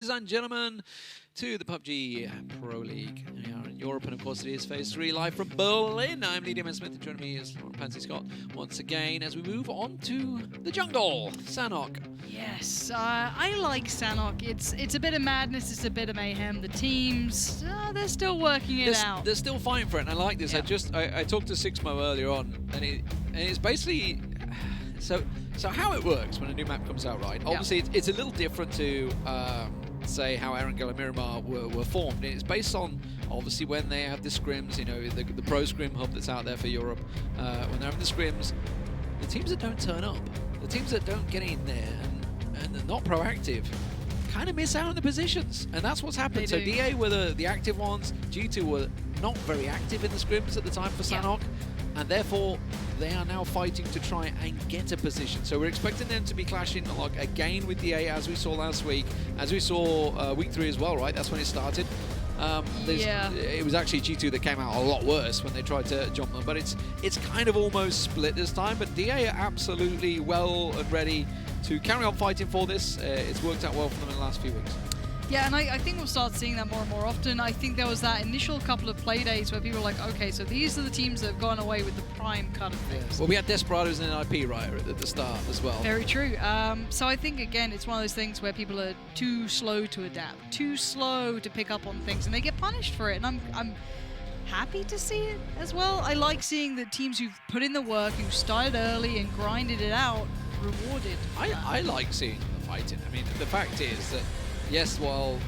ladies and gentlemen, to the PUBG Pro League. We are in Europe, and of course it is Phase 3 live from Berlin. I'm Lee Smith, and joining me is Pansy Scott once again as we move on to the jungle. Sanhok. Yes, I like Sanhok. It's a bit of madness, it's a bit of mayhem. The teams, they're still working it out. They're still fighting for it, and I like this. Yeah. I talked to Sixmo earlier on, and it's basically so how it works when a new map comes out, right? Yeah. Obviously, it's a little different to say how Erangel and Miramar were formed. It's based on obviously when they have the scrims, you know, the pro scrim hub that's out there for Europe. When they're having the scrims, the teams that don't turn up, the teams that don't get in there and they're not proactive, kind of miss out on the positions, and that's what's happened. So DA were the active ones. G2 were not very active in the scrims at the time for Sanhok, and therefore they are now fighting to try and get a position. So we're expecting them to be clashing again with DA, as we saw last week, as we saw week 3 as well, right? That's when it started. It was actually G2 that came out a lot worse when they tried to jump them, but it's kind of almost split this time. But DA are absolutely well and ready to carry on fighting for this. It's worked out well for them in the last few weeks. Yeah, and I think we'll start seeing that more and more often. I think there was that initial couple of play days where people were like, okay, so these are the teams that have gone away with the prime kind of things. Yeah. Well, we had Desperados and IP right at the start as well. Very true. So I think, again, it's one of those things where people are too slow to adapt, too slow to pick up on things, and they get punished for it. And I'm happy to see it as well. I like seeing the teams who've put in the work, who started early and grinded it out, rewarded. I like seeing the fighting. I mean, the fact is that yes, while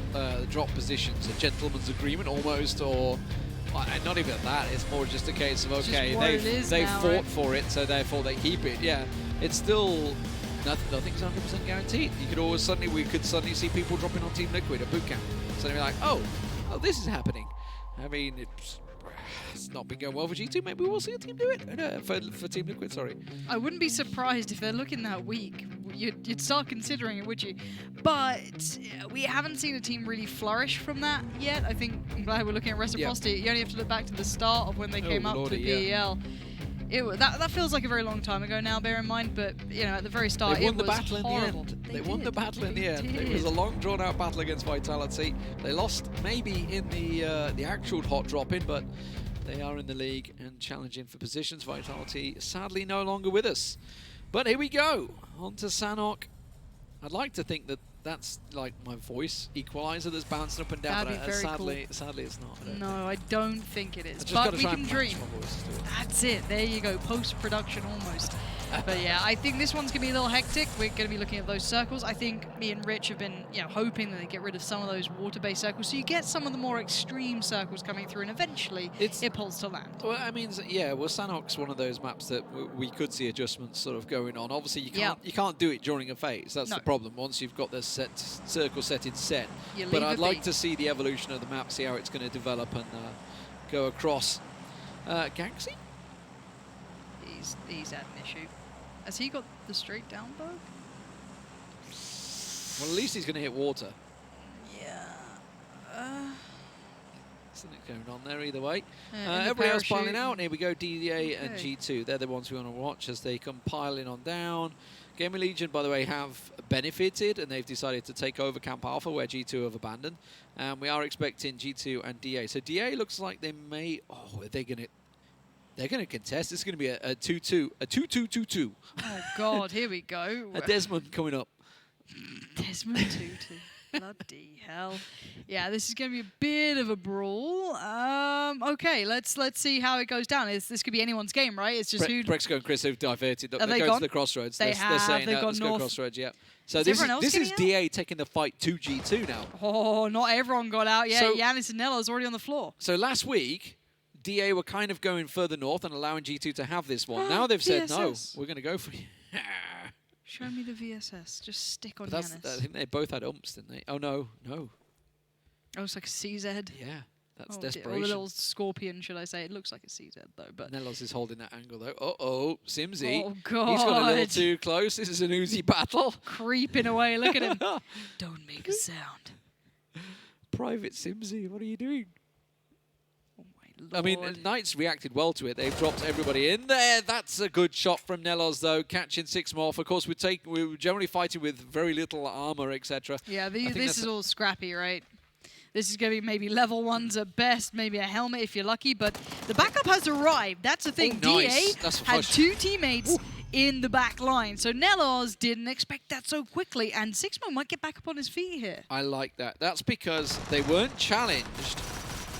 drop positions, a gentleman's agreement almost, or not even that, it's more just a case of, okay, they've fought for it, so therefore they keep it. Yeah, it's still, nothing's 100% guaranteed. We could suddenly see people dropping on Team Liquid at bootcamp. Suddenly be like, oh, this is happening. I mean, it's not been going well for G2. Maybe we'll see a team do it for Team Liquid, sorry. I wouldn't be surprised if they're looking that weak. You'd start considering it, would you? But we haven't seen a team really flourish from that yet. I think I'm glad we're looking at reciprocity. You only have to look back to the start of when they came up to PEL. That feels like a very long time ago now, bear in mind, but you know, at the very start, they won it was the battle horrible. in the end. They won the battle in the end. It was a long, drawn-out battle against Vitality. They lost maybe in the actual hot drop-in, but they are in the league and challenging for positions. Vitality sadly no longer with us. But here we go, on to Sanhok. I'd like to think that that's like my voice equalizer that's bouncing up and down, but sadly it's not. I don't think it is, but we can dream. That's it, there you go, post-production almost. But yeah, I think this one's going to be a little hectic. We're going to be looking at those circles. I think me and Rich have been hoping that they get rid of some of those water-based circles, so you get some of the more extreme circles coming through, and eventually it pulls to land. Well, I mean, yeah, well, Sanhok's one of those maps that we could see adjustments sort of going on. Obviously, you can't do it during a phase. That's the problem. Once you've got the circle set in set. But I'd like to see the evolution of the map, see how it's going to develop and go across. Gangsy? He's had an issue. Has he got the straight down bug? Well, at least he's going to hit water. Yeah. Something going on there either way. Everybody else piling out, and here we go, DDA and G2. They're the ones we want to watch as they come piling on down. GamerLegion, by the way, have benefited, and they've decided to take over Camp Alpha, where G2 have abandoned. And we are expecting G2 and DA. So DA looks like they may... Oh, they're going to contest. It's going to be a 2-2. A 2-2-2-2. Oh, God. Here we go. A Desmond coming up. Desmond 2-2. Bloody hell. Yeah, this is going to be a bit of a brawl. Okay, let's see how it goes down. This could be anyone's game, right? It's just who... Braexco and Chris have diverted. They're going to the crossroads. They're saying, let's go crossroads, yeah. So this is DA taking the fight to G2 now. Oh, not everyone got out yet. So, Yannis and NELLOZ already on the floor. So last week, DA were kind of going further north and allowing G2 to have this one. Now they've said, no, we're going to go for you. Show me the VSS. Just stick on Yannis. I think they both had umps, didn't they? Oh, no. Oh, it's like a CZ. Yeah, that's desperation. Or a little scorpion, should I say. It looks like a CZ, though. But NELLOZ is holding that angle, though. Uh-oh, SIMSY. Oh, God. He's got a little too close. This is an Uzi battle. Creeping away. Look at him. Don't make a sound. Private SIMSY, what are you doing? Oh, my I mean, Knights reacted well to it. They've dropped everybody in there. That's a good shot from NELLOZ, though, catching 6 more. Of course, we're generally fighting with very little armor, etc. Yeah, this is all scrappy, right? This is going to be maybe level 1s at best, maybe a helmet if you're lucky, but the backup has arrived. That's the thing. Oh, nice. DA had 2 teammates in the back line, so NELLOZ didn't expect that so quickly, and Sixmo might get back up on his feet here. I like that. That's because they weren't challenged.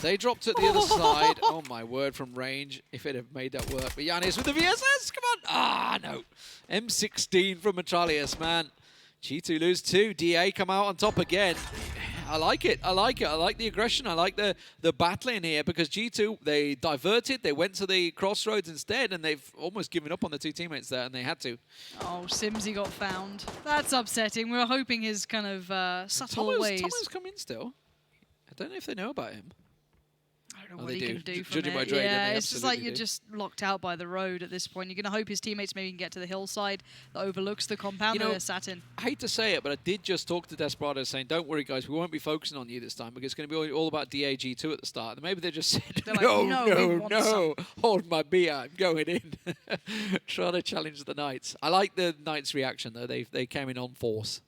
They dropped at the other side. Oh, my word, from range, if it had made that work. But Yannis with the VSS, come on. Ah, no. M16 from Mitraleius, man. G2 lose 2. DA come out on top again. I like it. I like it. I like the aggression. I like the battling here because G2, they diverted. They went to the crossroads instead, and they've almost given up on the 2 teammates there, and they had to. Oh, SIMSY got found. That's upsetting. We were hoping his kind of subtle ways. Thomas come in still. I don't know if they know about him. I don't know what he can do from Judging by it. Dre, Yeah, it's just like you're just locked out by the road at this point. You're going to hope his teammates maybe can get to the hillside that overlooks the compound that they're sat in. I hate to say it, but I did just talk to DESPERADO saying, don't worry, guys, we won't be focusing on you this time because it's going to be all about DAG2 at the start. And maybe they just said, no, hold my beer, I'm going in. Trying to challenge the Knights. I like the Knights' reaction, though. They came in on force.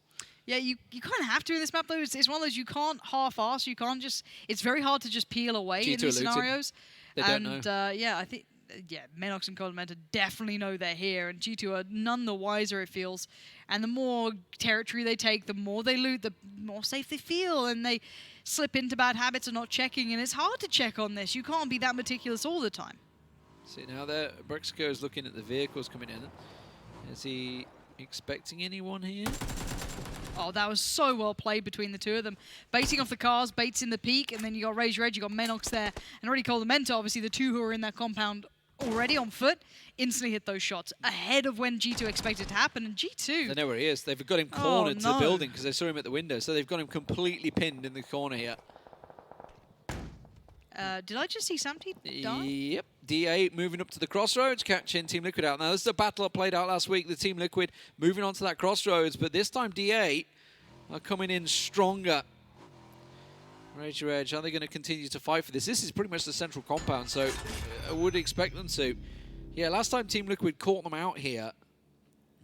Yeah, you kind of have to in this map, though. It's one of those you can't half-ass. You can't just... It's very hard to just peel away in these scenarios. They don't know. Yeah, I think... Yeah, menox and Coldamenta definitely know they're here, and G2 are none the wiser, it feels. And the more territory they take, the more they loot, the more safe they feel, and they slip into bad habits of not checking, and it's hard to check on this. You can't be that meticulous all the time. See, now there, Braexco is looking at the vehicles coming in. Is he expecting anyone here? Oh, that was so well played between the 2 of them. Baiting off the cars, baits in the peak, and then you got Raise Your Edge, you got menox there, and already Coldamenta, obviously the 2 who are in that compound already on foot, instantly hit those shots ahead of when G2 expected to happen, and G2... They know where he is. They've got him cornered to the building because they saw him at the window, so they've got him completely pinned in the corner here. Did I just see SamTeam die? Yep. DA moving up to the crossroads, catching Team Liquid out. Now, this is a battle that played out last week. The Team Liquid moving on to that crossroads, but this time DA are coming in stronger. Raise Your Edge, are they going to continue to fight for this? This is pretty much the central compound, so I would expect them to. Yeah, last time Team Liquid caught them out here.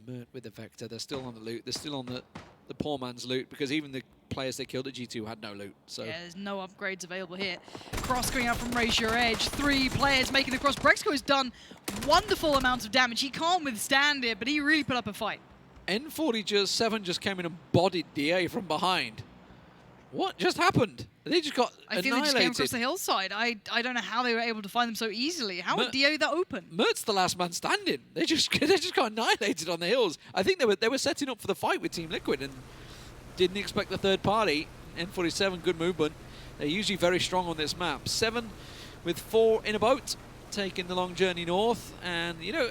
Mert with the Vector, they're still on the loot. They're still on the poor man's loot because even the players they killed at G2 had no loot. So yeah, there's no upgrades available here. Cross going out from Raise Your Edge. 3 players making the cross. Braexco has done wonderful amounts of damage. He can't withstand it, but he really put up a fight. N47 just came in and bodied DA from behind. What just happened? They just got I think they just came across the hillside. I don't know how they were able to find them so easily. How would DA that open? Mert's the last man standing. They just got annihilated on the hills. I think they were setting up for the fight with Team Liquid and didn't expect the third party. N47, good movement. They're usually very strong on this map. 7 with 4 in a boat, taking the long journey north. And, you know,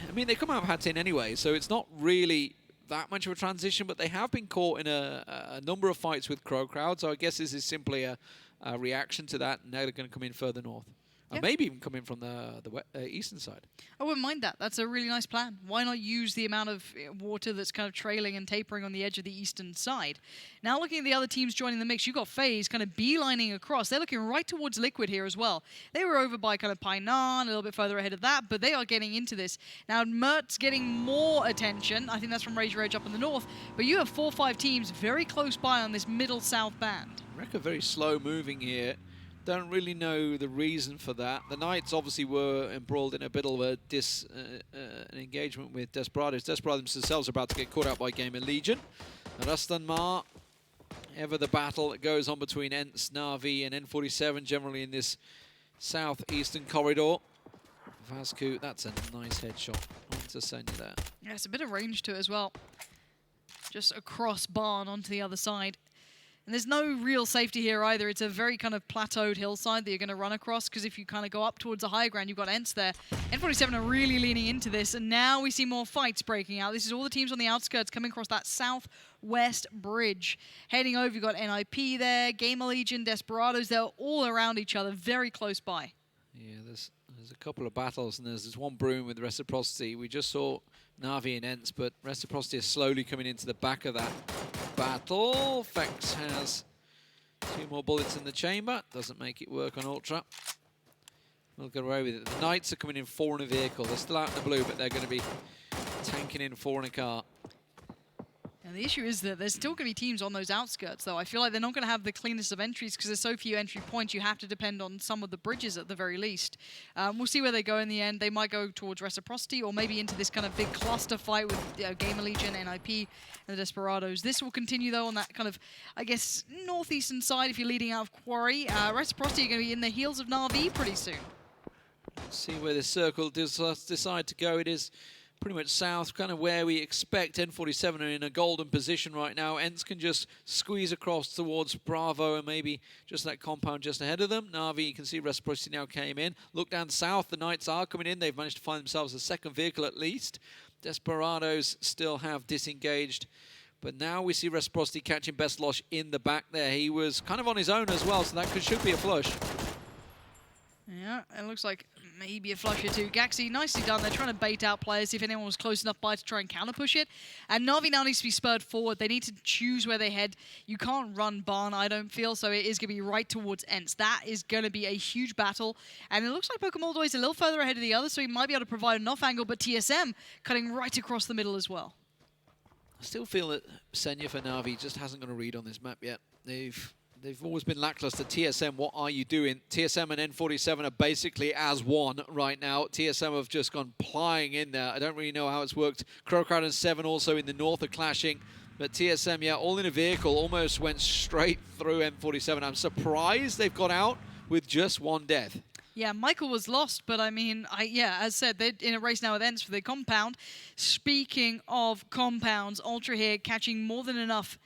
I mean, they come out of Hat in anyway, so it's not really that much of a transition, but they have been caught in a number of fights with CrowCrowd, so I guess this is simply a reaction to that, and now they're going to come in further north. Or maybe even come in from the eastern side. I wouldn't mind that. That's a really nice plan. Why not use the amount of water that's kind of trailing and tapering on the edge of the eastern side? Now looking at the other teams joining the mix, you've got FaZe kind of beelining across. They're looking right towards Liquid here as well. They were over by kind of Painan, a little bit further ahead of that, but they are getting into this. Now Mert's getting more attention. I think that's from Raise Your Edge up in the north. But you have 4 or 5 teams very close by on this middle south band. Rekka very slow moving here. Don't really know the reason for that. The Knights obviously were embroiled in a bit of an engagement with DESPERADO. DESPERADO themselves are about to get caught out by GamerLegion. Rustanmar, ever the battle that goes on between ENCE, Na'Vi and N47, generally in this southeastern corridor. Vazku, that's a nice headshot. To send you there. Yeah, it's a bit of range to it as well. Just across barn onto the other side. And there's no real safety here either. It's a very kind of plateaued hillside that you're going to run across, because if you kind of go up towards the high ground, you've got ENCE there. N47 are really leaning into this, and now we see more fights breaking out. This is all the teams on the outskirts coming across that southwest bridge. Heading over, you've got NIP there, GamerLegion, DESPERADOs. They're all around each other, very close by. Yeah, there's a couple of battles, and there's this one brewing with Reciprocity. We just saw Na'Vi and ENCE, but Reciprocity is slowly coming into the back of that battle. Fex has 2 more bullets in the chamber. Doesn't make it work on Ultra. We'll get away with it. The Knights are coming in 4 in a vehicle. They're still out in the blue, but they're going to be tanking in 4 in a car. And the issue is that there's still going to be teams on those outskirts, though. I feel like they're not going to have the cleanest of entries because there's so few entry points. You have to depend on some of the bridges at the very least. We'll see where they go in the end. They might go towards Reciprocity or maybe into this kind of big cluster fight with GamerLegion, NIP, and the Desperados. This will continue, though, on that kind of, I guess, northeastern side if you're leading out of Quarry. Reciprocity are going to be in the heels of Na'Vi pretty soon. Let's see where the circle does decide to go. It is pretty much south, kind of where we expect. N47 are in a golden position right now. ENCE can just squeeze across towards Bravo and maybe just that compound just ahead of them. Na'Vi, you can see Reciprocity now came in. Look down south, the Knights are coming in. They've managed to find themselves a second vehicle at least. Desperados still have disengaged. But now we see Reciprocity catching BestLosh in the back there. He was kind of on his own as well, so that should be a flush. Yeah, it looks like maybe a flush or two. Gaxi, nicely done. They're trying to bait out players, see if anyone was close enough by to try and counter-push it. And Na'Vi now needs to be spurred forward. They need to choose where they head. You can't run Barn, I don't feel, so it is going to be right towards ENCE. That is going to be a huge battle. And it looks like Pokemon is a little further ahead of the other, so he might be able to provide enough angle, but TSM cutting right across the middle as well. I still feel that Senya for Na'Vi just hasn't got a read on this map yet. They've always been lackluster. TSM, what are you doing? TSM and N47 are basically as one right now. TSM have just gone plying in there. I don't really know how it's worked. CrowCrowd and 7 also in the north are clashing. But TSM, yeah, all in a vehicle, almost went straight through N47. I'm surprised they've got out with just 1 death. Yeah, Michael was lost, but I mean, as said, they're in a race now with ENCE for the compound. Speaking of compounds, Ultra here catching more than enough.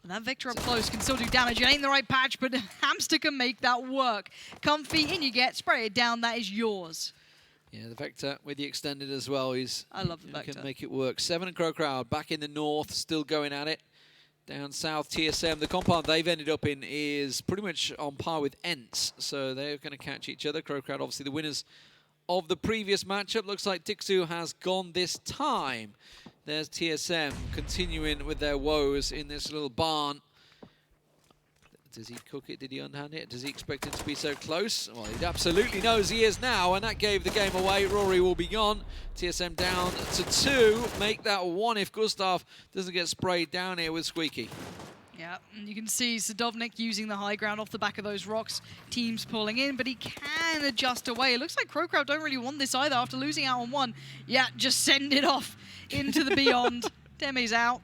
That Vector up close can still do damage. It ain't the right patch, but Hamster can make that work. Comfy, in you get. Spray it down. That is yours. Yeah, the Vector with the extended as well. I love the Vector. Can make it work. 7 and CrowCrowd back in the north, still going at it. Down south, TSM. The compound they've ended up in is pretty much on par with ENCE, so they're going to catch each other. CrowCrowd, obviously the winners of the previous matchup. Looks like Tiikzu has gone this time. There's TSM continuing with their woes in this little barn. Does he cook it? Did he unhand it? Does he expect it to be so close? Well, he absolutely knows he is now, and that gave the game away. Rory will be gone. TSM down to 2. Make that 1 if Gustav doesn't get sprayed down here with SKUIJKE. Yeah, and you can see Sadovnik using the high ground off the back of those rocks. Teams pulling in, but he can adjust away. It looks like CrowCrowd don't really want this either after losing out on 1. Yeah, just send it off into the beyond. Demi's out.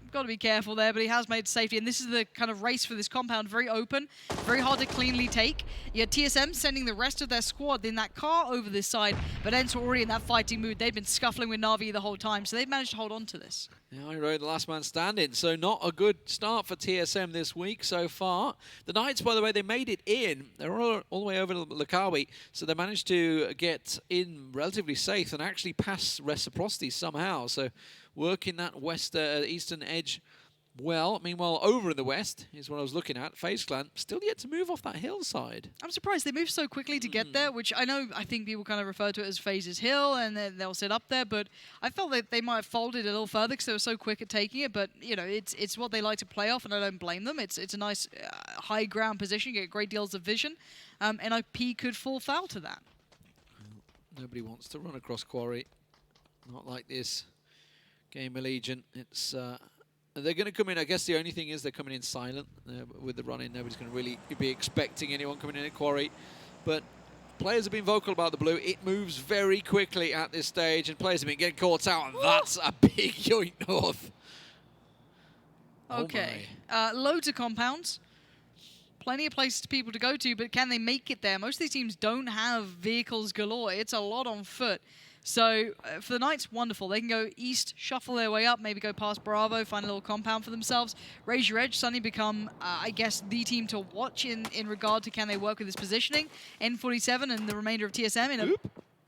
Got to be careful there, but he has made safety. And this is the kind of race for this compound. Very open, very hard to cleanly take. You had TSM sending the rest of their squad in that car over this side, but ENCE were already in that fighting mood. They've been scuffling with Na'Vi the whole time, so they've managed to hold on to this. Yeah, I rode the last man standing, so not a good start for TSM this week so far. The Knights, by the way, they made it in. They're all the way over to Lakawi, so they managed to get in relatively safe and actually pass Reciprocity somehow. So working that eastern edge well. Meanwhile, over in the west is what I was looking at. FaZe Clan still yet to move off that hillside. I'm surprised they moved so quickly to get there, which I think people kind of refer to it as FaZe's Hill, and then they'll sit up there. But I felt that they might have folded a little further because they were so quick at taking it. But you know, it's what they like to play off, and I don't blame them. It's a nice high ground position. You get great deals of vision. NIP could fall foul to that. Nobody wants to run across Quarry. Not like this. GamerLegion. It's they're going to come in. I guess the only thing is they're coming in silent with the run-in. Nobody's going to really be expecting anyone coming in at Quarry. But players have been vocal about the blue. It moves very quickly at this stage, and players have been getting caught out. And that's a big yoink north. Okay. Loads of compounds. Plenty of places for people to go to, but can they make it there? Most of these teams don't have vehicles galore. It's a lot on foot. So for the Knights, wonderful. They can go east, shuffle their way up, maybe go past Bravo, find a little compound for themselves. Raise your edge, suddenly become, I guess, the team to watch in regard to can they work with this positioning. N47 and the remainder of TSM in a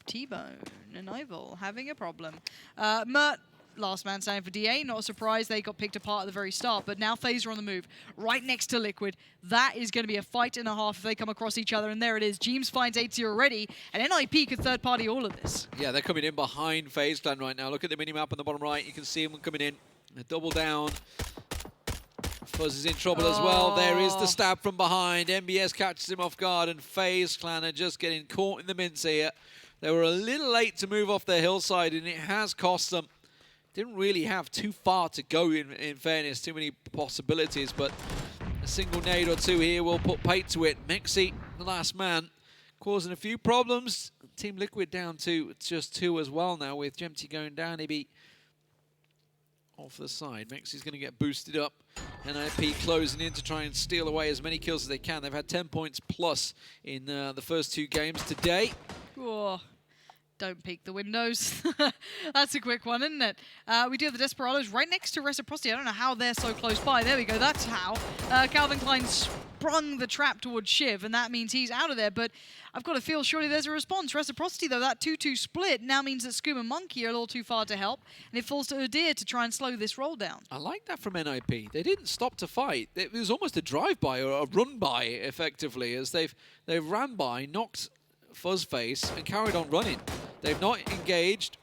T-bone. And Ival having a problem. Mert, last man standing for DA. Not a surprise they got picked apart at the very start, but now FaZe are on the move. Right next to Liquid. That is going to be a fight and a half if they come across each other, and there it is. James finds Aitzy already, and NIP could third party all of this. Yeah, they're coming in behind FaZe Clan right now. Look at the minimap on the bottom right. You can see them coming in. A double down. Fuzz is in trouble as well. There is the stab from behind. MBS catches him off guard, and FaZe Clan are just getting caught in the mince here. They were a little late to move off their hillside, and it has cost them. Didn't really have too far to go in fairness, too many possibilities, but a single nade or two here will put paid to it. mxey, the last man, causing a few problems. Team Liquid down to just 2 as well now, with Gemty going down. He'd be off the side. mxey's going to get boosted up. NIP closing in to try and steal away as many kills as they can. They've had 10 points plus in the first 2 games today. Oh, don't peek the windows. That's a quick one, isn't it? We do have the Desperados right next to Reciprocity. I don't know how they're so close by. There we go. That's how. Calvin Klein sprung the trap towards Shiv, and that means he's out of there. But I've got to feel surely there's a response. Reciprocity, though, that 2-2 split now means that Scoom and Monkey are a little too far to help, and it falls to Udir to try and slow this roll down. I like that from NIP. They didn't stop to fight. It was almost a drive-by or a run-by, effectively, as they've ran by, knocked Fuzzface, and carried on running. They've not engaged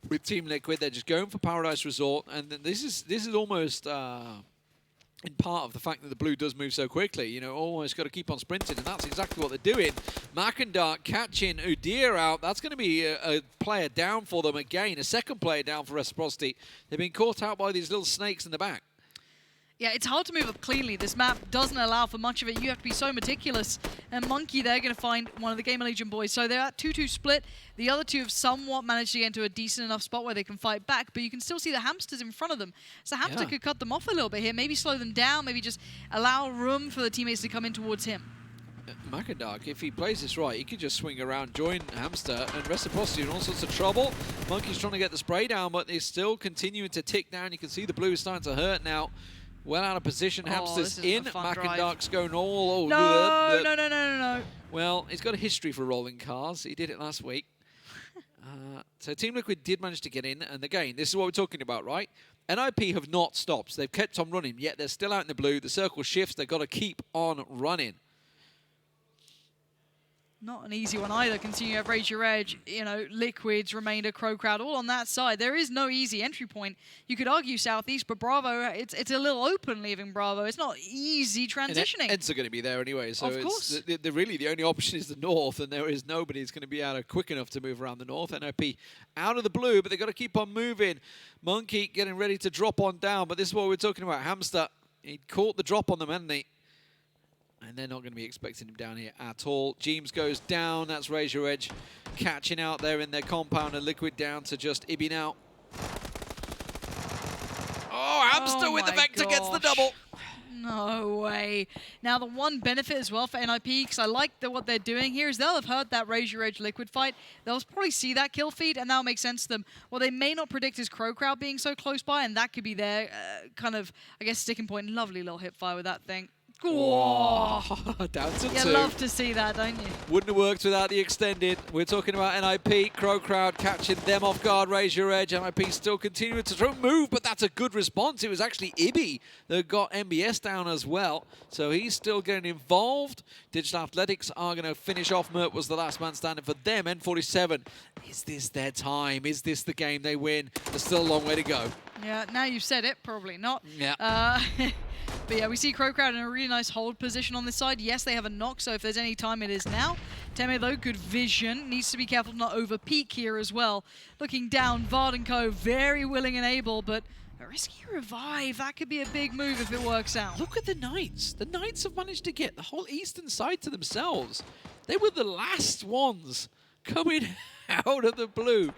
with Team Liquid. They're just going for Paradise Resort, and this is almost in part of the fact that the blue does move so quickly. You know, almost got to keep on sprinting, and that's exactly what they're doing. miikaz catching Udir out. That's going to be a player down for them again, a second player down for Reciprocity. They've been caught out by these little snakes in the back. Yeah, it's hard to move up cleanly. This map doesn't allow for much of it. You have to be so meticulous. And Monkey, they're going to find one of the GamerLegion boys. So they're at 2-2 split. The other two have somewhat managed to get into a decent enough spot where they can fight back, but you can still see the hamsters in front of them. So Hamster could cut them off a little bit here, maybe slow them down, maybe just allow room for the teammates to come in towards him. miikaz, if he plays this right, he could just swing around, join Hamster, and Reciprocity in all sorts of trouble. Monkey's trying to get the spray down, but they're still continuing to tick down. You can see the blue is starting to hurt now. Well out of position, Hamster's in. miikaz going all over. No. Well, he's got a history for rolling cars. He did it last week. So Team Liquid did manage to get in, and again, this is what we're talking about, right? NIP have not stopped. So they've kept on running, yet they're still out in the blue. The circle shifts. They've got to keep on running. Not an easy one either, considering you have Raise Your Edge, you know, Liquids, Remainder, CrowCrowd, all on that side. There is no easy entry point. You could argue Southeast, but Bravo, it's a little open leaving Bravo. It's not easy transitioning. ENCE are going to be there anyway, so of course. Really the only option is the north, and there is nobody who's going to be quick enough to move around the north. NIP out of the blue, but they've got to keep on moving. Monkey getting ready to drop on down, but this is what we're talking about. Hamster, he caught the drop on them, hadn't he? And they're not going to be expecting him down here at all. Jeems goes down. That's Raise Your Edge catching out there in their compound. And Liquid down to just Ibby now. Oh, Hamster with the Vector gets the double. No way. Now, the one benefit as well for NIP, because I like what they're doing here, is they'll have heard that Raise Your Edge Liquid fight. They'll probably see that kill feed, and that'll make sense to them. What they may not predict is CrowCrowd being so close by, and that could be their kind of, I guess, sticking point. Lovely little hip fire with that thing. Whoa. Down to 2. You love to see that, don't you? Wouldn't have worked without the extended. We're talking about NIP, CrowCrowd catching them off guard, Raise Your Edge. NIP still continuing to throw move, but that's a good response. It was actually Ibby that got MBS down as well, so he's still getting involved. Digital Athletics are going to finish off. Mert was the last man standing for them. N47, is this their time? Is this the game they win? There's still a long way to go. Yeah, now you've said it, probably not. Yeah. But yeah, we see CrowCrowd in a really nice hold position on this side. Yes, they have a knock, so if there's any time, it is now. TomiL, though, good vision. Needs to be careful to not over-peak here as well. Looking down, Vard&Co, very willing and able, but a risky revive. That could be a big move if it works out. Look at the Knights. The Knights have managed to get the whole eastern side to themselves. They were the last ones coming out of the blue.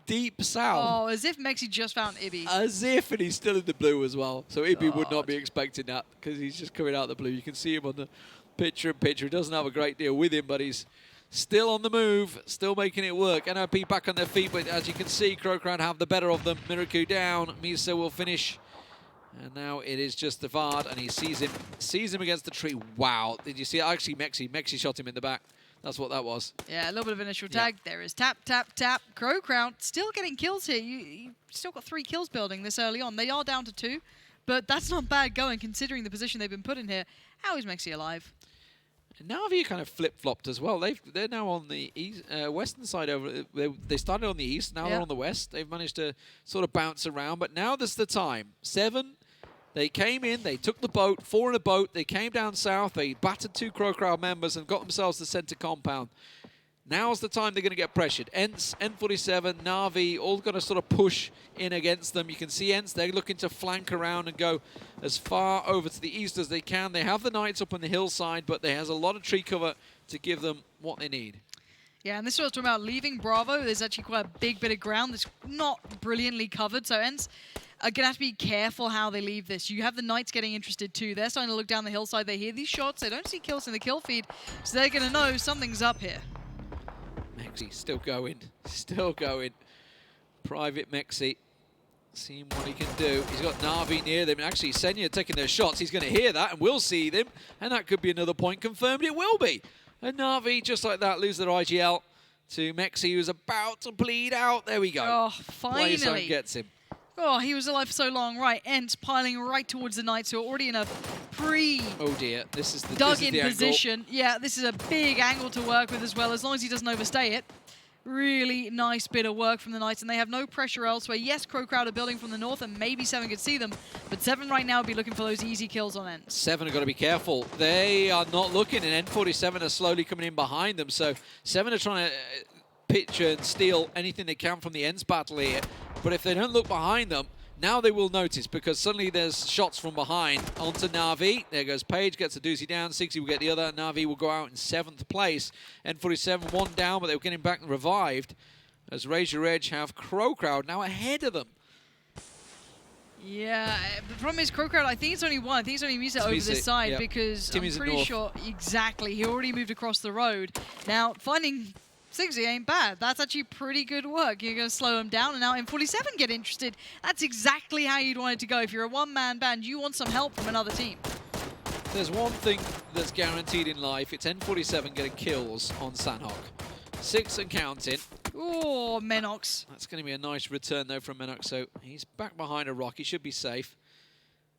Deep south. Oh, as if mxey just found Ibby. As if, and he's still in the blue as well. So Ibby would not be expecting that because he's just coming out of the blue. You can see him on the picture-in-picture. He doesn't have a great deal with him, but he's still on the move, still making it work. NIP back on their feet, but as you can see, CrowCrowd have the better of them. Miraku down. Misa will finish. And now it is just the Vard, and he sees him against the tree. Wow. Did you see it? Actually, mxey shot him in the back. That's what that was. Yeah, a little bit of initial tag. There is tap, tap, tap. CrowCrowd still getting kills here. You still got 3 kills building this early on. They are down to 2, but that's not bad going considering the position they've been put in here. How is mxey alive? Na'Vi kind of flip-flopped as well. They're now on the east, western side. They started on the east, now they're on the west. They've managed to sort of bounce around, but now there's the time. 7, They came in, they took the boat, 4 in a boat, they came down south, they battered 2 CrowCrowd members and got themselves the center compound. Now's the time they're going to get pressured. ENCE, N47, Na'Vi, all going to sort of push in against them. You can see ENCE, they're looking to flank around and go as far over to the east as they can. They have the Knights up on the hillside, but there has a lot of tree cover to give them what they need. Yeah, and this is what I was talking about. Leaving Bravo, there's actually quite a big bit of ground that's not brilliantly covered. So ENCE are going to have to be careful how they leave this. You have the Knights getting interested too. They're starting to look down the hillside. They hear these shots. They don't see kills in the kill feed. So they're going to know something's up here. mxey still going. Still going. Private mxey. Seeing what he can do. He's got Na'Vi near them. Actually, Senya taking their shots. He's going to hear that and will see them. And that could be another point confirmed. It will be. And Na'Vi, just like that, lose their IGL to mxey, who's about to bleed out. There we go. Oh, finally. Playzone gets him. Oh, he was alive for so long. Right, ENCE piling right towards the Knights, who are already in a Oh dear, this is the dug-in angle. position. Yeah, this is a big angle to work with as well, as long as he doesn't overstay it. Really nice bit of work from the Knights, and they have no pressure elsewhere. Yes, CrowCrowd are building from the north, and maybe 7 could see them, but 7 right now would be looking for those easy kills on ENCE. 7 have got to be careful. They are not looking, and N47 are slowly coming in behind them, so 7 are trying to pitch and steal anything they can from the ENCE battle here, but if they don't look behind them, now they will notice, because suddenly there's shots from behind onto Na'Vi. There goes Page, gets a doozy down. 60 will get the other. Na'Vi will go out in 7th place. N47, 1 down, but they were getting back and revived. As Raise Your Edge have CrowCrowd now ahead of them. Yeah, the problem is CrowCrowd, I think it's only 1. I think it's only miikaz over this side, yep. because Timmy's I'm pretty sure, exactly, he already moved across the road. Now, finding SIMSY ain't bad. That's actually pretty good work. You're going to slow him down, and now N47 get interested. That's exactly how you'd want it to go. If you're a one-man band, you want some help from another team. There's one thing that's guaranteed in life. It's N47 getting kills on Sanhok. 6 and counting. Oh, mxey. That's going to be a nice return, though, from mxey. So he's back behind a rock. He should be safe.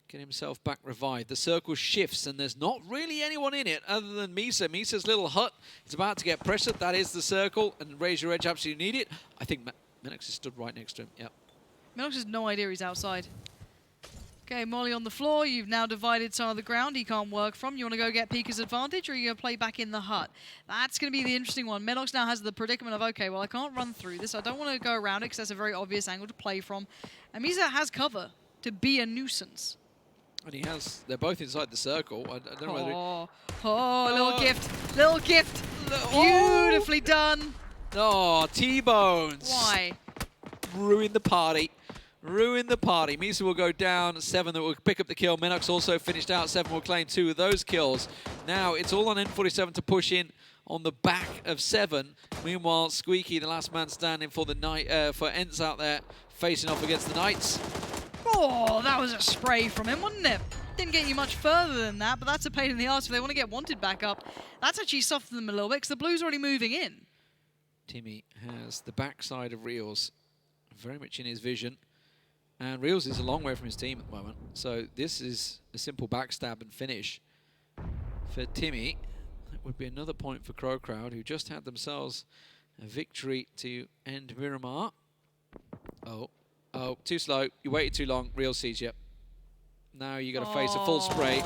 Get himself back revived. The circle shifts, and there's not really anyone in it other than miikaz. miikaz's little hut is about to get pressured. That is the circle, and Raise Your Edge absolutely need it. I think mxey stood right next to him. Yep. mxey has no idea he's outside. Okay, Molly on the floor. You've now divided some of the ground he can't work from. You want to go get Pika's advantage, or are you going to play back in the hut? That's going to be the interesting one. mxey now has the predicament of, okay, well, I can't run through this. I don't want to go around it because that's a very obvious angle to play from. And miikaz has cover to be a nuisance. And he has, they're both inside the circle. I don't know whether little gift. Little gift. Beautifully done. Oh, T-Bones. Why? Ruin the party. Ruin the party. miikaz will go down. 7 that will pick up the kill. mxey also finished out. 7 will claim 2 of those kills. Now it's all on N47 to push in on the back of 7. Meanwhile, SKUIJKE, the last man standing for the for ENCE out there, facing off against the Knights. Oh, that was a spray from him, wasn't it? Didn't get you much further than that, but that's a pain in the arse if they want to get wanted back up. That's actually softened them a little bit because the blue's already moving in. Timmy has the backside of Reels very much in his vision. And Reels is a long way from his team at the moment. So this is a simple backstab and finish for Timmy. That would be another point for CrowCrowd, who just had themselves a victory to end Miramar. Oh, too slow. You waited too long. Real sees you. Now you got to face a full spray.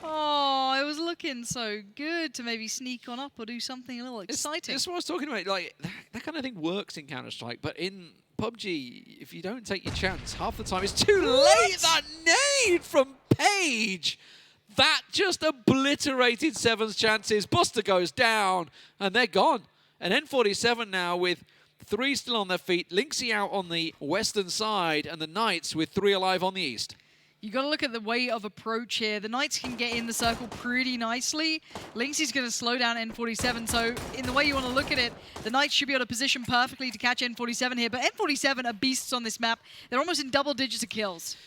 Oh, it was looking so good to maybe sneak on up or do something a little exciting. This is what I was talking about. Like that kind of thing works in Counter-Strike, but in PUBG, if you don't take your chance, half the time it's too late. That nade from Page. That just obliterated 7's chances. Buster goes down, and they're gone. And N47 now with 3 still on their feet. lynxzy out on the western side, and the Knights with 3 alive on the east. You got to look at the way of approach here. The Knights can get in the circle pretty nicely. lynxzy's going to slow down N47, so in the way you want to look at it, the Knights should be able to position perfectly to catch N47 here, but N47 are beasts on this map. They're almost in double digits of kills.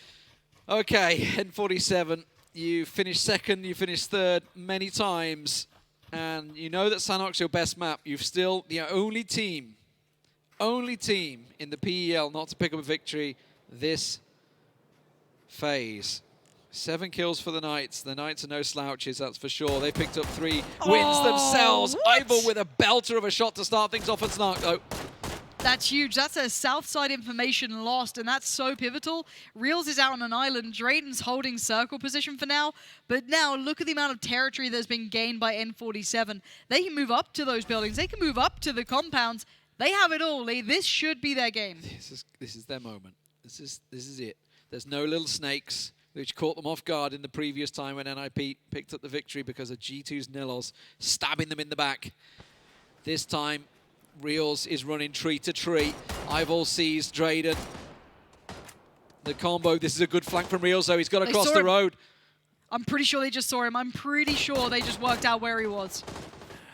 Okay, N47, you finished 2nd, you finished 3rd many times, and you know that Sanhok's your best map. You've still the only team in the PEL not to pick up a victory this phase. 7 kills for the Knights. The Knights are no slouches, that's for sure. They picked up 3 wins themselves. What? Ivor with a belter of a shot to start things off at Snark, though. That's huge. That's a south side information lost, and that's so pivotal. Reels is out on an island. Drayden's holding circle position for now, but now look at the amount of territory that's been gained by N47. They can move up to those buildings. They can move up to the compounds. They have it all, Lee. This should be their game. This is their moment. This is it. There's no little snakes, which caught them off guard in the previous time when NIP picked up the victory because of G2's NELLOZ stabbing them in the back. This time, Reels is running tree to tree. Ivol sees Drayden. The combo, this is a good flank from Reels, though. He's got to cross the road. I'm pretty sure they just saw him. I'm pretty sure they just worked out where he was.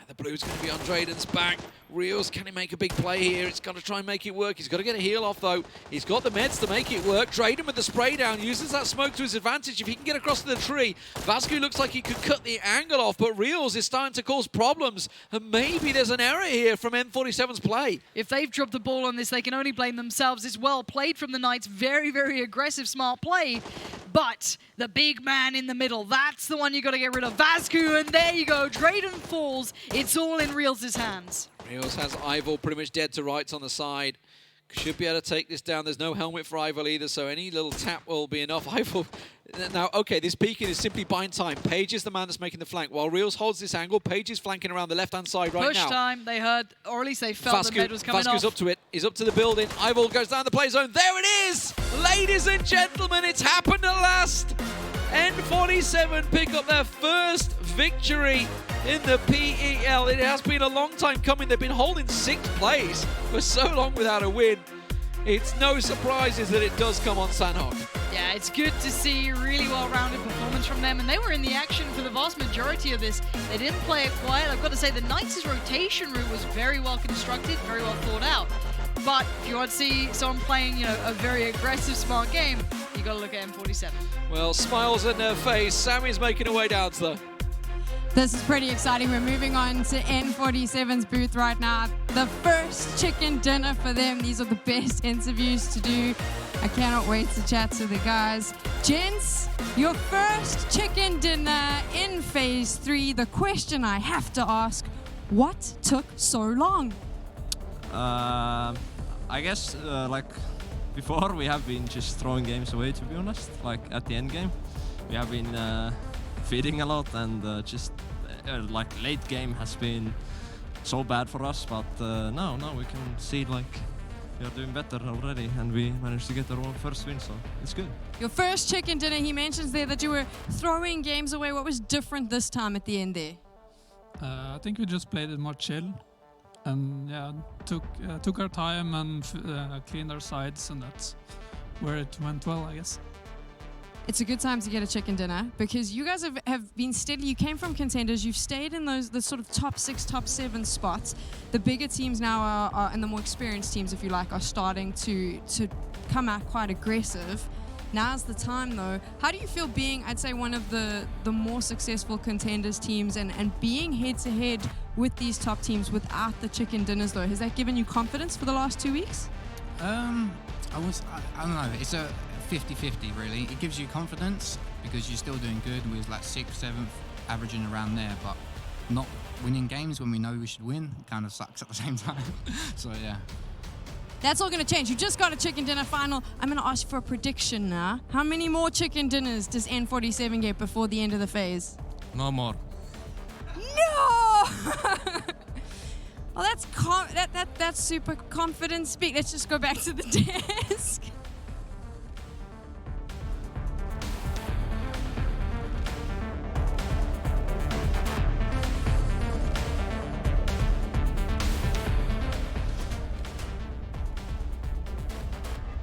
The blue's going to be on Drayden's back. Reels, can he make a big play here? It's got to try and make it work. He's got to get a heal off, though. He's got the meds to make it work. Drayden with the spray down, uses that smoke to his advantage. If he can get across to the tree, Vasco looks like he could cut the angle off, but Reels is starting to cause problems. And maybe there's an error here from N47's play. If they've dropped the ball on this, they can only blame themselves. It's well played from the Knights. Very, very aggressive, smart play. But the big man in the middle, that's the one you got to get rid of. Vasco, and there you go. Drayden falls. It's all in Reels' hands. Reels has Ivol pretty much dead to rights on the side. Should be able to take this down. There's no helmet for Ivol either, so any little tap will be enough. Ivol. Now, okay, this peeking is simply buying time. Page is the man that's making the flank. While Reels holds this angle, Page is flanking around the left-hand side right now. Push time, they heard, or at least they felt the med was coming Vasco's off. up to it. He's up to the building. Ivol goes down the play zone. There it is! Ladies and gentlemen, it's happened at last. N47 pick up their first victory in the PEL. It has been a long time coming. They've been holding 6th place for so long without a win. It's no surprises that it does come on Sanhok. Yeah, it's good to see really well-rounded performance from them, and they were in the action for the vast majority of this. They didn't play it quiet. I've got to say, the Knights' rotation route was very well constructed, very well thought out. But if you want to see someone playing, you know, a very aggressive, smart game, you got to look at N47. Well, smiles on their face. Sammy's making her way down to the... This is pretty exciting. We're moving on to N47's booth right now. The first chicken dinner for them. These are the best interviews to do. I cannot wait to chat to the guys. Gents, your first chicken dinner in Phase 3. The question I have to ask, what took so long? I guess, like before, we have been just throwing games away, to be honest. Like at the end game, we have been feeding a lot, and just like late game has been so bad for us. But now we can see like we are doing better already, and we managed to get our first win, so it's good. Your first chicken dinner, he mentions there that you were throwing games away. What was different this time at the end there? I think we just played it more chill. And yeah, took our time and cleaned our sides, and that's where it went well, I guess. It's a good time to get a chicken dinner because you guys have been steady. You came from contenders. You've stayed in the sort of top 6, top 7 spots. The bigger teams now are and the more experienced teams, if you like, are starting to come out quite aggressive. Now's the time, though. How do you feel being, I'd say, one of the more successful contenders teams and being head-to-head with these top teams without the chicken dinners, though? Has that given you confidence for the last 2 weeks? I don't know. It's a 50-50, really. It gives you confidence because you're still doing good with like 6th, 7th, averaging around there, but not winning games when we know we should win kind of sucks at the same time. So, yeah. That's all going to change. You just got a chicken dinner final. I'm going to ask for a prediction now. How many more chicken dinners does N47 get before the end of the phase? No more. No! Well, that's super confident speak. Let's just go back to the desk.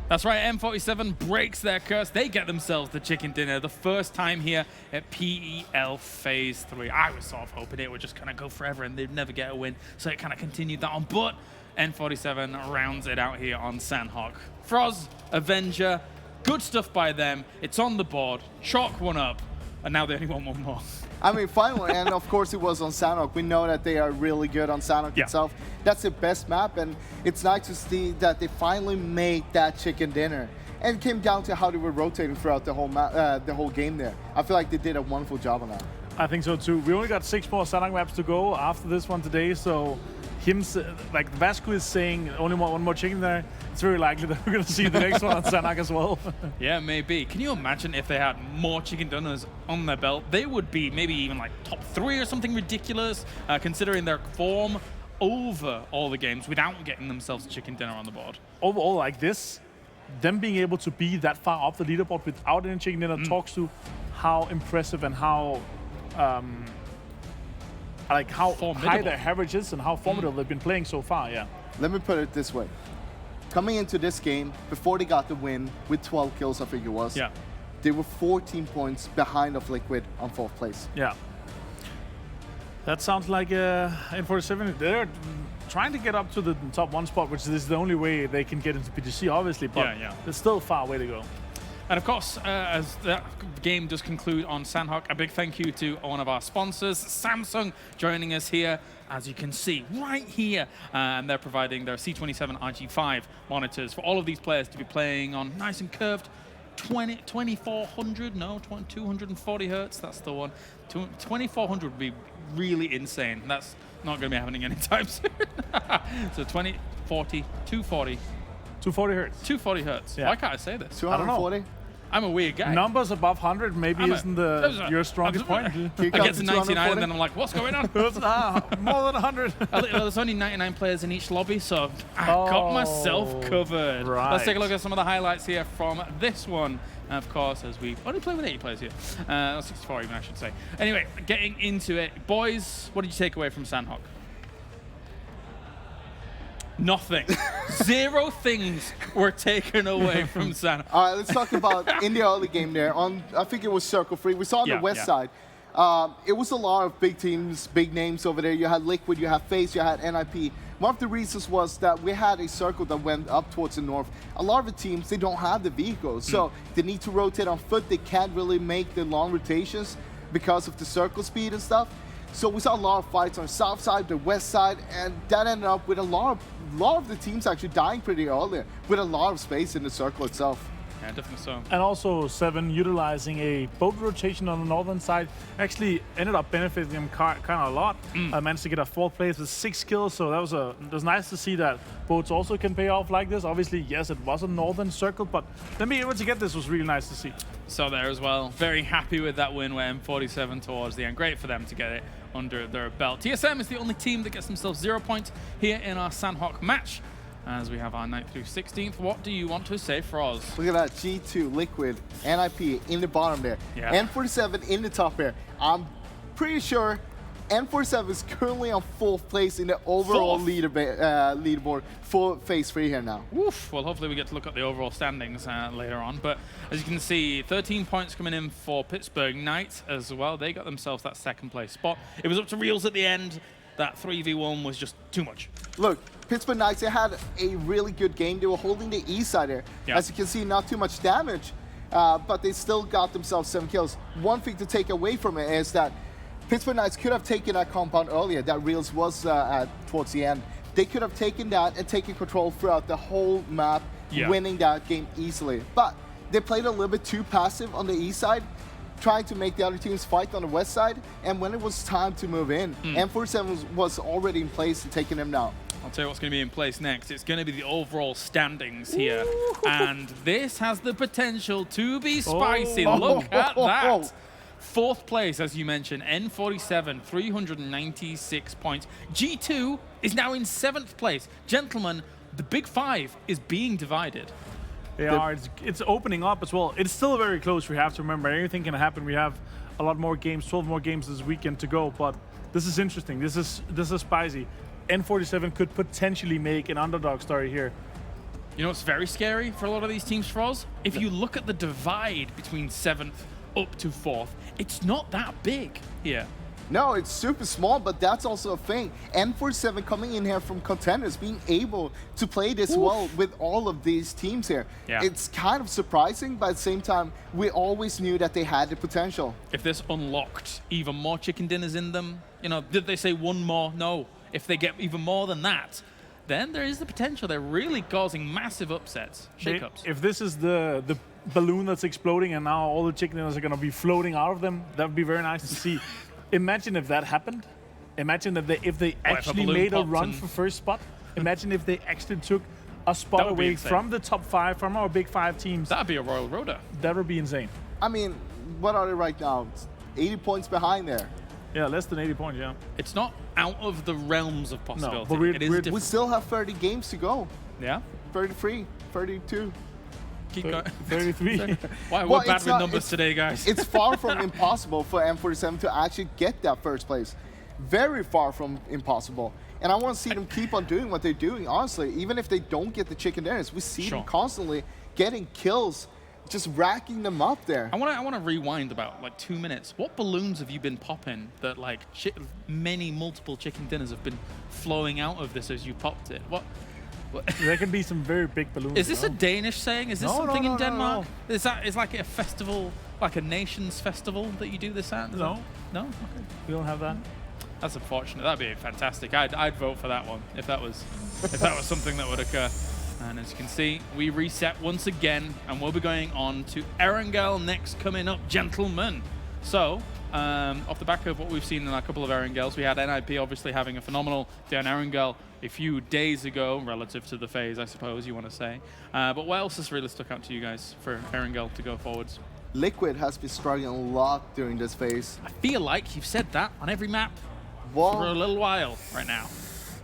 That's right, N47 breaks their curse. They get themselves the chicken dinner, the first time here at PEL Phase 3. I was sort of hoping it would just kind of go forever and they'd never get a win, so it kind of continued that on. But N47 rounds it out here on Sanhok. Froz, Avenger, good stuff by them. It's on the board. Chalk one up, and now they only want one more. I mean, finally, and of course it was on Sanhok. We know that they are really good on Sanhok itself. That's the best map, and it's nice to see that they finally made that chicken dinner. And it came down to how they were rotating throughout the whole game there. I feel like they did a wonderful job on that. I think so too. We only got 6 more Sanhok maps to go after this one today, so like Vasco is saying only one more chicken there, it's very likely that we're going to see the next one on Sanhok as well. Yeah, maybe. Can you imagine if they had more chicken dinners on their belt? They would be maybe even like top 3 or something ridiculous, considering their form over all the games without getting themselves a chicken dinner on the board. Overall, like this, them being able to be that far up the leaderboard without any chicken dinner talks to how impressive and how high their average is and how formidable they've been playing so far. Yeah. Let me put it this way. Coming into this game, before they got the win with 12 kills, I think it was, they were 14 points behind of Liquid on 4th place. Yeah. That sounds like N47. They're trying to get up to the top 1 spot, which is the only way they can get into PGC, obviously, but there's still a far way to go. And of course, as the game does conclude on Sanhok, a big thank you to one of our sponsors, Samsung, joining us here, as you can see, right here. And they're providing their C27 RG5 monitors for all of these players to be playing on nice and curved 2400, no, 240 hertz, that's the one. 2400 would be really insane. That's not going to be happening anytime soon. So 240 hertz. 240 hertz. Yeah. Why can't I say this? 240? I'm a weird guy. Numbers above 100 maybe isn't your strongest point. I get to 99 and then I'm like, what's going on? More than 100. There's only 99 players in each lobby, so I got myself covered. Right. Let's take a look at some of the highlights here from this one. Of course, as we only play with 80 players here. 64 even, I should say. Anyway, getting into it. Boys, what did you take away from Sanhok? Nothing. 0 things were taken away from Sanhok. All right, let's talk about in the early game there. I think it was Circle 3. We saw on the west side. It was a lot of big teams, big names over there. You had Liquid, you had FaZe, you had NIP. One of the reasons was that we had a circle that went up towards the north. A lot of the teams, they don't have the vehicles, so they need to rotate on foot. They can't really make the long rotations because of the circle speed and stuff. So we saw a lot of fights on the south side, the west side, and that ended up with a lot of the teams actually dying pretty early with a lot of space in the circle itself. Yeah, definitely so. And also 7 utilizing a boat rotation on the northern side actually ended up benefiting them kind of a lot. I managed to get a 4th place with 6 kills, so that was nice to see that boats also can pay off like this. Obviously, yes, it was a northern circle, but them being able to get this was really nice to see. So there as well. Very happy with that win with M47 towards the end. Great for them to get it under their belt. TSM is the only team that gets themselves 0 points here in our Sanhok match. As we have our 9th through 16th, what do you want to say for us? Look at that, G2, Liquid, NIP in the bottom there. Yeah. N47 in the top there. I'm pretty sure N47 is currently on 4th place in the overall leaderboard for Phase 3 here now. Woof. Well, hopefully we get to look at the overall standings later on. But as you can see, 13 points coming in for Pittsburgh Knight as well. They got themselves that 2nd place spot. It was up to Reels at the end. That 3v1 was just too much. Look, Pittsburgh Knights, they had a really good game. They were holding the east side there. Yeah. As you can see, not too much damage, but they still got themselves 7 kills. One thing to take away from it is that Pittsburgh Knights could have taken that compound earlier, that Reels was towards the end. They could have taken that and taken control throughout the whole map, winning that game easily. But they played a little bit too passive on the east side, trying to make the other teams fight on the west side, and when it was time to move in, M47 was already in place and taking them down. I'll tell you what's going to be in place next. It's going to be the overall standings here. And this has the potential to be spicy. Look at that. 4th place, as you mentioned, N47, 396 points. G2 is now in 7th place. Gentlemen, the Big 5 is being divided. They are. It's opening up as well. It's still very close. We have to remember anything can happen. We have a lot more games, 12 more games this weekend to go. But this is interesting. This is spicy. N47 could potentially make an underdog story here. You know what's very scary for a lot of these teams for us? If you look at the divide between 7th up to 4th, it's not that big here. No, it's super small, but that's also a thing. N47 coming in here from contenders, being able to play this well with all of these teams here. Yeah. It's kind of surprising, but at the same time, we always knew that they had the potential. If this unlocked even more chicken dinners in them, you know, did they say 1 more? No. If they get even more than that, then there is the potential. They're really causing massive upsets, shakeups. If this is the balloon that's exploding and now all the chicken dinners are going to be floating out of them, that would be very nice to see. Imagine if that happened. Imagine that if they actually made a run for first spot. Imagine if they actually took a spot away from the top 5, from our big 5 teams. That'd be a Royal Roader. That would be insane. I mean, what are they right now? 80 points behind there. Yeah, less than 80 points, yeah. It's not out of the realms of possibility. No, but we still have 30 games to go. Yeah? 33, 32. Keep going. 33. Why, we're bad with numbers today, guys. It's far from impossible for M47 to actually get that first place. Very far from impossible. And I want to see them keep on doing what they're doing, honestly. Even if they don't get the chicken dinners, we see them constantly getting kills, just racking them up there. I want to rewind about like 2 minutes. What balloons have you been popping that like multiple chicken dinners have been flowing out of this as you popped it? What? There can be some very big balloons. Is this a Danish saying? Is this something in Denmark? Is like a festival, like a nation's festival that you do this at? No. No? Okay. We don't have that. That's unfortunate. That'd be fantastic. I'd vote for that one if that was something that would occur. And as you can see, we reset once again, and we'll be going on to Erangel next coming up, gentlemen. So, off the back of what we've seen in a couple of Erangels, we had NIP obviously having a phenomenal day on Erangel a few days ago, relative to the phase, I suppose you want to say. But what else has really stuck out to you guys for Erangel to go forwards? Liquid has been struggling a lot during this phase. I feel like you've said that on every map for a little while right now.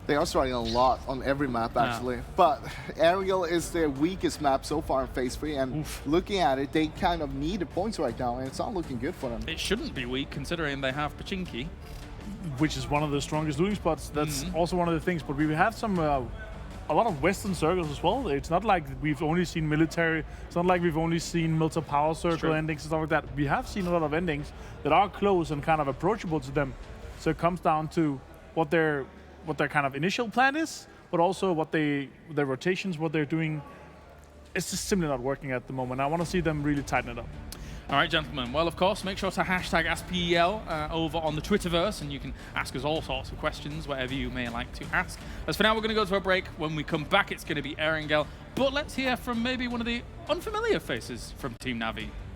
They are struggling a lot on every map, actually. But Erangel is their weakest map so far in Phase 3, and looking at it, they kind of need the points right now, and it's not looking good for them. It shouldn't be weak, considering they have Pachinki. Which is one of the strongest looting spots. That's also one of the things. But we have some, a lot of Western circles as well. It's not like we've only seen military. It's not like we've only seen Milta Power Circle endings and stuff like that. We have seen a lot of endings that are close and kind of approachable to them. So it comes down to what their kind of initial plan is, but also what their rotations, what they're doing. It's just simply not working at the moment. I want to see them really tighten it up. All right, gentlemen. Well, of course, make sure to hashtag AskPEL over on the Twitterverse, and you can ask us all sorts of questions, whatever you may like to ask. As for now, we're going to go to a break. When we come back, it's going to be Erangel. But let's hear from maybe one of the unfamiliar faces from Team Navi.